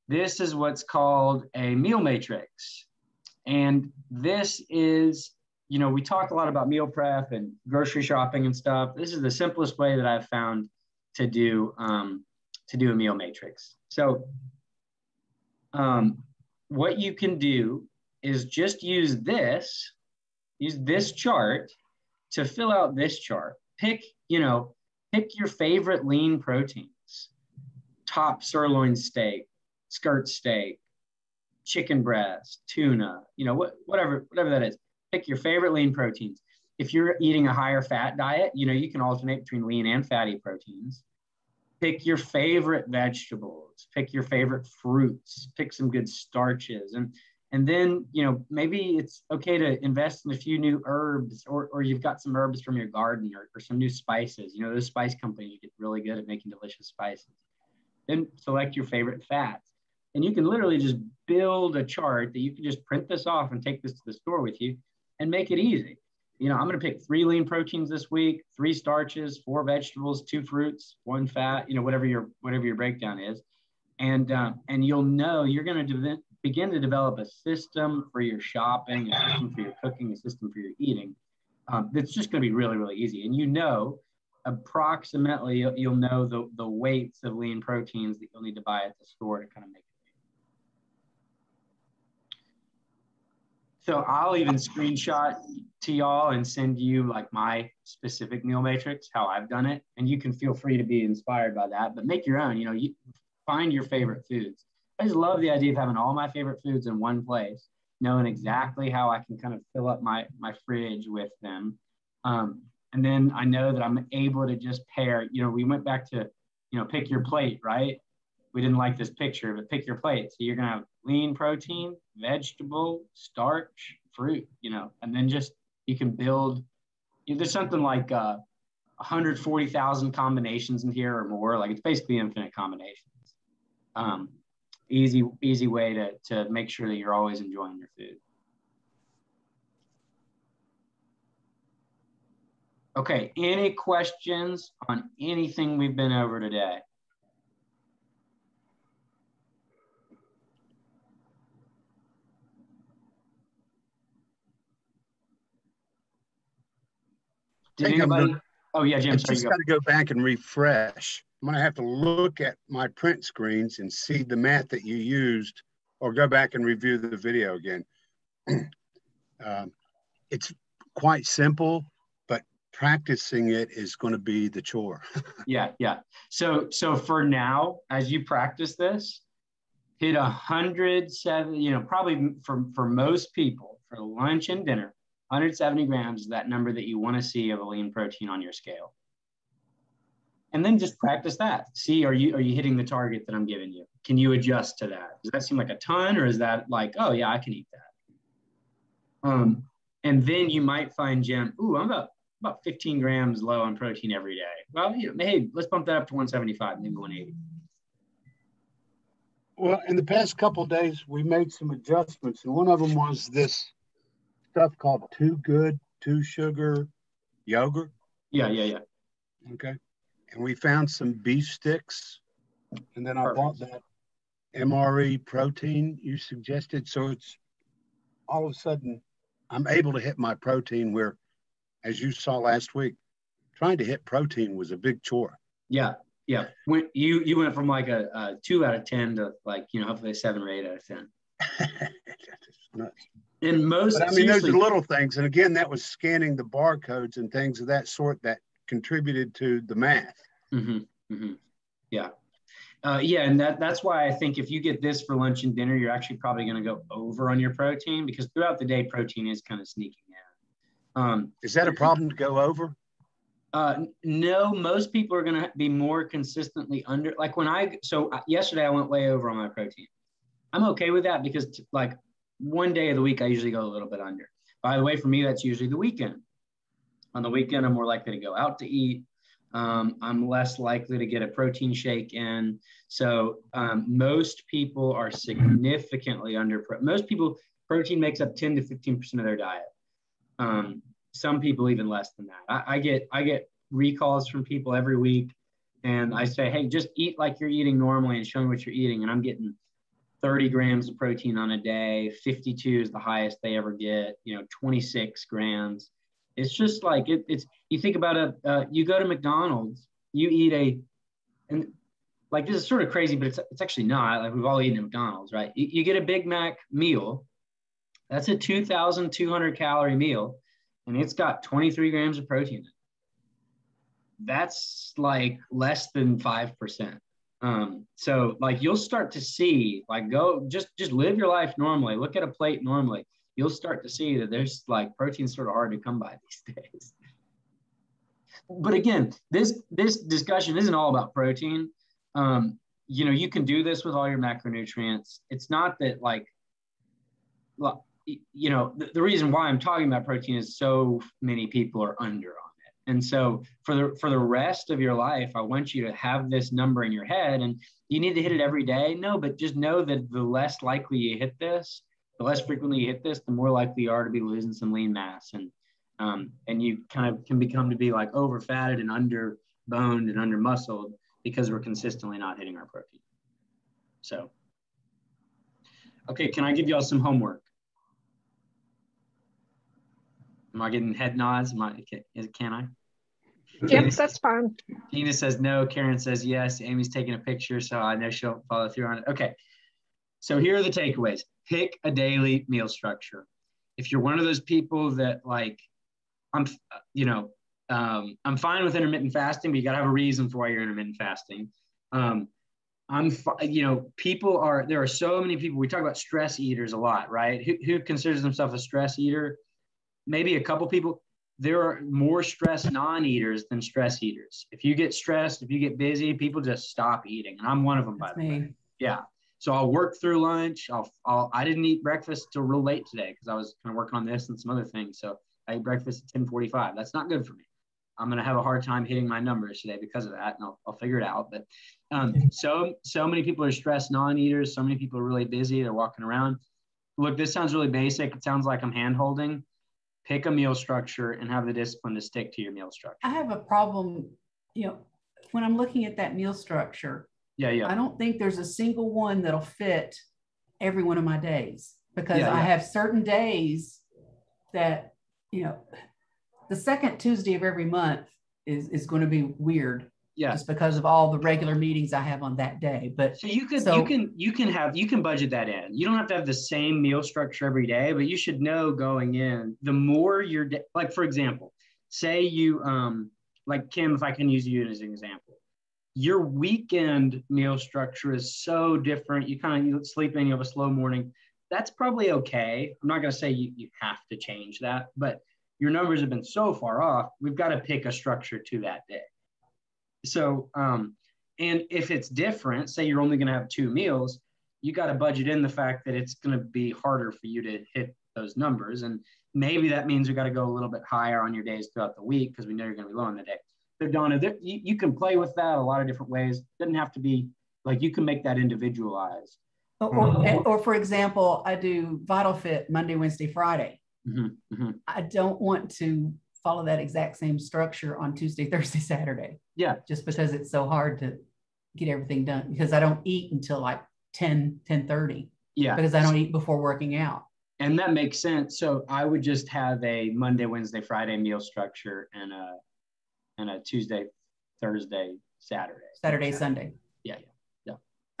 This is what's called a meal matrix. And this is, you know, we talk a lot about meal prep and grocery shopping and stuff. This is the simplest way that I've found to do a meal matrix. So what you can do is just use this chart to fill out this chart. Pick your favorite lean proteins: top sirloin steak, skirt steak, chicken breast, tuna, you know, whatever that is. Pick your favorite lean proteins. If you're eating a higher fat diet, you know, you can alternate between lean and fatty proteins. Pick your favorite vegetables, pick your favorite fruits, pick some good starches. And then, you know, maybe it's okay to invest in a few new herbs, or you've got some herbs from your garden or some new spices. You know, those spice companies get really good at making delicious spices. Then select your favorite fats. And you can literally just build a chart that you can just print this off and take this to the store with you and make it easy. I'm going to pick 3 lean proteins this week, 3 starches, 4 vegetables, 2 fruits, 1 fat, whatever your breakdown is. And you'll know you're going to begin to develop a system for your shopping, a system for your cooking, a system for your eating. That's just going to be really, really easy. And approximately, you'll know the weights of lean proteins that you'll need to buy at the store to kind of make it. So I'll even screenshot to y'all and send you like my specific meal matrix, how I've done it. And you can feel free to be inspired by that, but make your own. You find your favorite foods. I just love the idea of having all my favorite foods in one place, knowing exactly how I can kind of fill up my fridge with them. And then I know that I'm able to just pair, we went back to, pick your plate, right? We didn't like this picture, but pick your plate. So you're going to have lean protein, vegetable, starch, fruit, and then just, you can build, there's something like 140,000 combinations in here or more. Like it's basically infinite combinations. Easy way to make sure that you're always enjoying your food. Okay, any questions on anything we've been over today? Did anybody? Oh yeah, Jim. I just got to go back and refresh. I'm going to have to look at my print screens and see the math that you used, or go back and review the video again. It's quite simple, but practicing it is going to be the chore. Yeah. So for now, as you practice this, hit 107. Probably for most people for lunch and dinner, 170 grams is that number that you want to see of a lean protein on your scale. And then just practice that. See, are you hitting the target that I'm giving you? Can you adjust to that? Does that seem like a ton, or is that like, oh yeah, I can eat that? And then you might find, Jim, ooh, I'm about 15 grams low on protein every day. Well, hey, let's bump that up to 175, maybe 180. Well, in the past couple of days, we made some adjustments, and one of them was this stuff called Too Good, Too Sugar yogurt. Yeah. Okay. And we found some beef sticks, and then I bought that MRE protein you suggested. So it's all of a sudden I'm able to hit my protein, where, as you saw last week, trying to hit protein was a big chore. Yeah. When you went from like a 2 out of 10 to like, hopefully a 7 or 8 out of 10. Nuts. And most, but I mean, those are little things. And again, that was scanning the barcodes and things of that sort that contributed to the math. Yeah. And that's why I think if you get this for lunch and dinner, you're actually probably going to go over on your protein, because throughout the day, protein is kind of sneaking in. Is that a problem to go over? No, most people are going to be more consistently under. Like yesterday I went way over on my protein. I'm okay with that, because like one day of the week, I usually go a little bit under. By the way, for me, that's usually the weekend. On the weekend, I'm more likely to go out to eat. I'm less likely to get a protein shake in. So most people are significantly under. Most people, protein makes up 10 to 15% of their diet. Some people even less than that. I get recalls from people every week, and I say, hey, just eat like you're eating normally and show me what you're eating. And I'm getting 30 grams of protein on a day. 52 is the highest they ever get. 26 grams. It's just like it's. You think about you go to McDonald's, you eat and like, this is sort of crazy, but it's actually not. Like, we've all eaten at McDonald's, right? You get a Big Mac meal. That's a 2,200 calorie meal, and it's got 23 grams of protein in it. That's like less than 5%. So like, you'll start to see, like, go just live your life normally. Look at a plate normally. You'll start to see that there's like protein's sort of hard to come by these days. But again, this discussion isn't all about protein. You can do this with all your macronutrients. It's not that like, well, the reason why I'm talking about protein is so many people are under on it. And so for the rest of your life, I want you to have this number in your head, and you need to hit it every day. No, but just know that the less likely you hit this, the less frequently you hit this, the more likely you are to be losing some lean mass. And And you kind of can become to be like over fatted and under boned and under muscled because we're consistently not hitting our protein. So, okay, can I give y'all some homework? Am I getting head nods? Can I? Yep, that's fine. Tina says no. Karen says yes. Amy's taking a picture, so I know she'll follow through on it. Okay, so here are the takeaways. Pick a daily meal structure. If you're one of those people that like, I'm fine with intermittent fasting, but you got to have a reason for why you're intermittent fasting. There are so many people, we talk about stress eaters a lot, right? Who considers themselves a stress eater? Maybe a couple people. There are more stress non-eaters than stress eaters. If you get stressed, if you get busy, people just stop eating. And I'm one of them, by the way. Yeah. So I'll work through lunch. I didn't eat breakfast till real late today because I was kind of working on this and some other things. So I ate breakfast at 10:45. That's not good for me. I'm going to have a hard time hitting my numbers today because of that, and I'll figure it out. But so many people are stress non-eaters. So many people are really busy. They're walking around. Look, this sounds really basic. It sounds like I'm hand-holding. Pick a meal structure and have the discipline to stick to your meal structure. I have a problem, when I'm looking at that meal structure. Yeah. I don't think there's a single one that'll fit every one of my days because I have certain days that, the second Tuesday of every month is going to be weird. Yeah. Just because of all the regular meetings I have on that day. But so you can budget that in. You don't have to have the same meal structure every day, but you should know going in, the more like, for example, say you, like Kim, if I can use you as an example, your weekend meal structure is so different. You sleep in, you have a slow morning. That's probably okay. I'm not going to say you have to change that, but your numbers have been so far off. We've got to pick a structure to that day. So, and if it's different, say you're only going to have 2 meals, you got to budget in the fact that it's going to be harder for you to hit those numbers. And maybe that means we got to go a little bit higher on your days throughout the week because we know you're going to be low on the day. So Donna, you can play with that a lot of different ways. It doesn't have to be like, you can make that individualized. Or for example, I do Vital Fit Monday, Wednesday, Friday. Mm-hmm, mm-hmm. I don't want to follow that exact same structure on Tuesday, Thursday, Saturday. Yeah. Just because it's so hard to get everything done because I don't eat until like 10:30. Yeah. Because I don't eat before working out. And that makes sense. So I would just have a Monday, Wednesday, Friday meal structure and a Tuesday, Thursday, Saturday, Sunday. Yeah.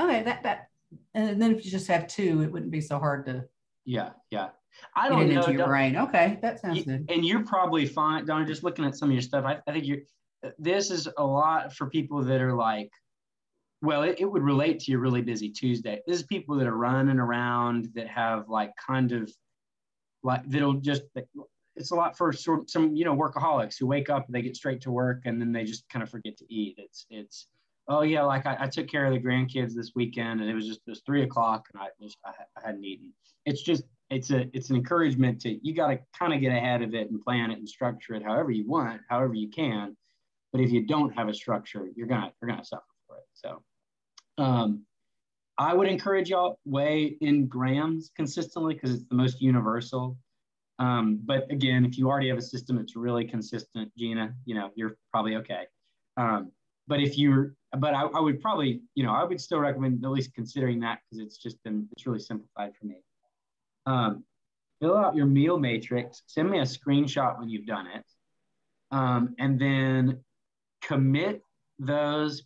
Okay, that and then if you just have 2, it wouldn't be so hard to I don't know into your brain. Okay, that sounds good. And you're probably fine, Donna, just looking at some of your stuff. I think this is a lot for people that are like, well, it would relate to your really busy Tuesday. This is people that are running around that have like kind of like, it's a lot for some, workaholics who wake up and they get straight to work and then they just kind of forget to eat. It's oh yeah, like I took care of the grandkids this weekend and it was 3:00 and I hadn't eaten. It's an encouragement to, you got to kind of get ahead of it and plan it and structure it however you want, however you can. But if you don't have a structure, you're gonna suffer for it. So I would encourage y'all weigh in grams consistently because it's the most universal. But again, if you already have a system that's really consistent, Gina, you're probably okay. But I would probably, I would still recommend at least considering that because it's really simplified for me. Fill out your meal matrix, send me a screenshot when you've done it. And then commit those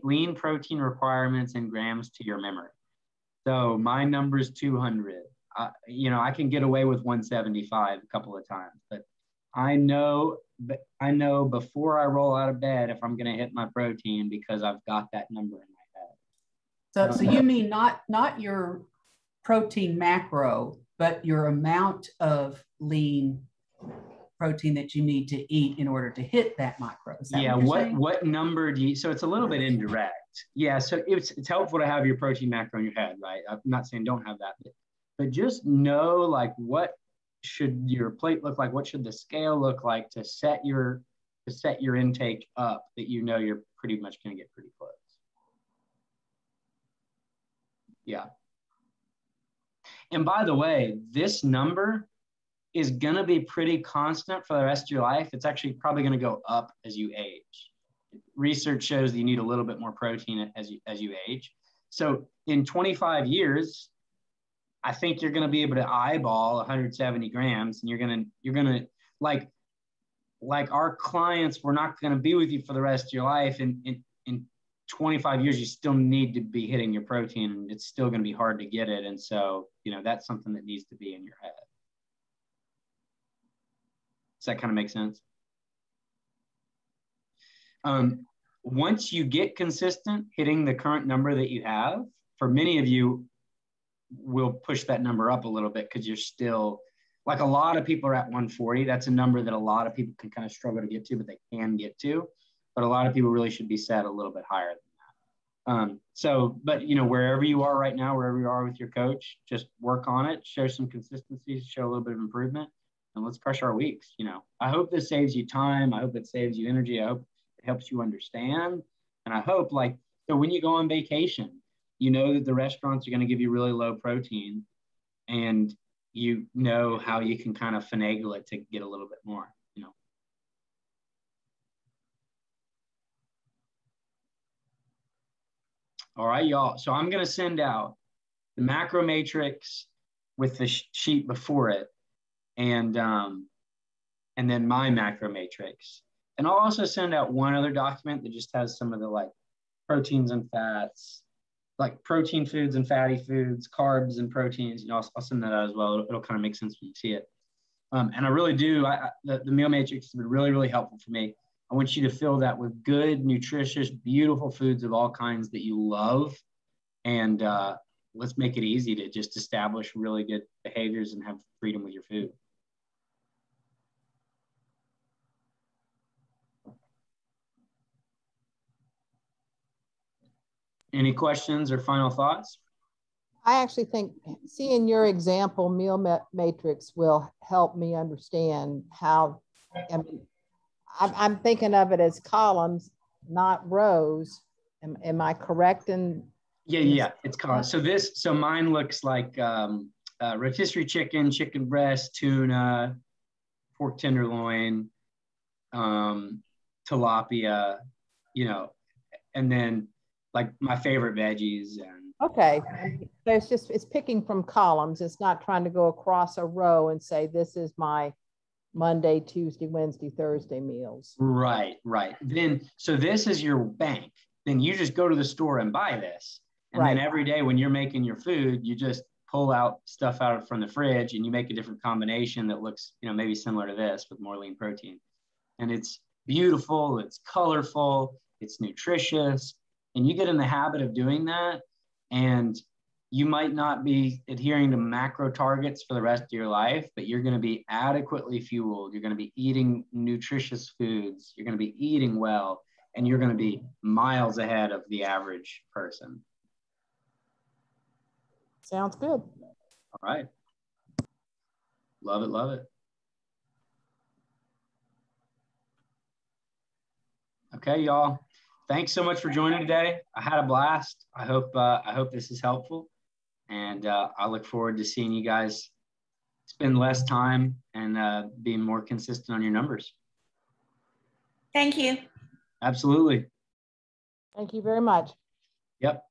lean protein requirements in grams to your memory. So my number is 200. I can get away with 175 a couple of times, but I know before I roll out of bed if I'm going to hit my protein because I've got that number in my head. So you mean not your protein macro, but your amount of lean protein that you need to eat in order to hit that macro. Yeah. What number do you? So it's a little bit indirect. Yeah. So it's helpful to have your protein macro in your head, right? I'm not saying don't have that, but just know like what should your plate look like? What should the scale look like to set your intake up that you're pretty much going to get pretty close. Yeah. And by the way, this number is going to be pretty constant for the rest of your life. It's actually probably going to go up as you age. Research shows that you need a little bit more protein as you age. So in 25 years, I think you're going to be able to eyeball 170 grams, and you're going to like our clients, we're not going to be with you for the rest of your life. And in 25 years, you still need to be hitting your protein, and it's still going to be hard to get it. And so, that's something that needs to be in your head. Does that kind of make sense? Once you get consistent hitting the current number that you have, for many of you, we'll push that number up a little bit because you're still, like a lot of people are at 140. That's a number that a lot of people can kind of struggle to get to, but they can get to. But a lot of people really should be set a little bit higher than that. But wherever you are right now, wherever you are with your coach, just work on it, show some consistency, show a little bit of improvement, and let's crush our weeks. I hope this saves you time. I hope it saves you energy. I hope it helps you understand. And I hope so when you go on vacation, you know that the restaurants are going to give you really low protein, and you know how you can kind of finagle it to get a little bit more, All right, y'all. So I'm going to send out the macro matrix with the sheet before it, and then my macro matrix. And I'll also send out one other document that just has some of the proteins and fats, like protein foods and fatty foods, carbs and proteins. I'll send that out as well. It'll kind of make sense when you see it. And I really do. The meal matrix has been really, really helpful for me. I want you to fill that with good, nutritious, beautiful foods of all kinds that you love. And let's make it easy to just establish really good behaviors and have freedom with your food. Any questions or final thoughts? I actually think seeing your example meal matrix will help me understand how, I'm thinking of it as columns, not rows. Am I correct in? Yeah, it's columns. So mine looks like rotisserie chicken, chicken breast, tuna, pork tenderloin, tilapia, and then like my favorite veggies. And okay, so it's picking from columns. It's not trying to go across a row and say this is my Monday, Tuesday, Wednesday, Thursday meals. Right. So this is your bank. Then you just go to the store and buy this. And then every day when you're making your food, you just pull out stuff out from the fridge and you make a different combination that looks, maybe similar to this with more lean protein. And it's beautiful, it's colorful, it's nutritious. And you get in the habit of doing that, and you might not be adhering to macro targets for the rest of your life, but you're going to be adequately fueled. You're going to be eating nutritious foods. You're going to be eating well, and you're going to be miles ahead of the average person. Sounds good. All right. Love it, love it. Okay, y'all. Thanks so much for joining today. I had a blast. I hope this is helpful. And I look forward to seeing you guys spend less time and being more consistent on your numbers. Thank you. Absolutely. Thank you very much. Yep.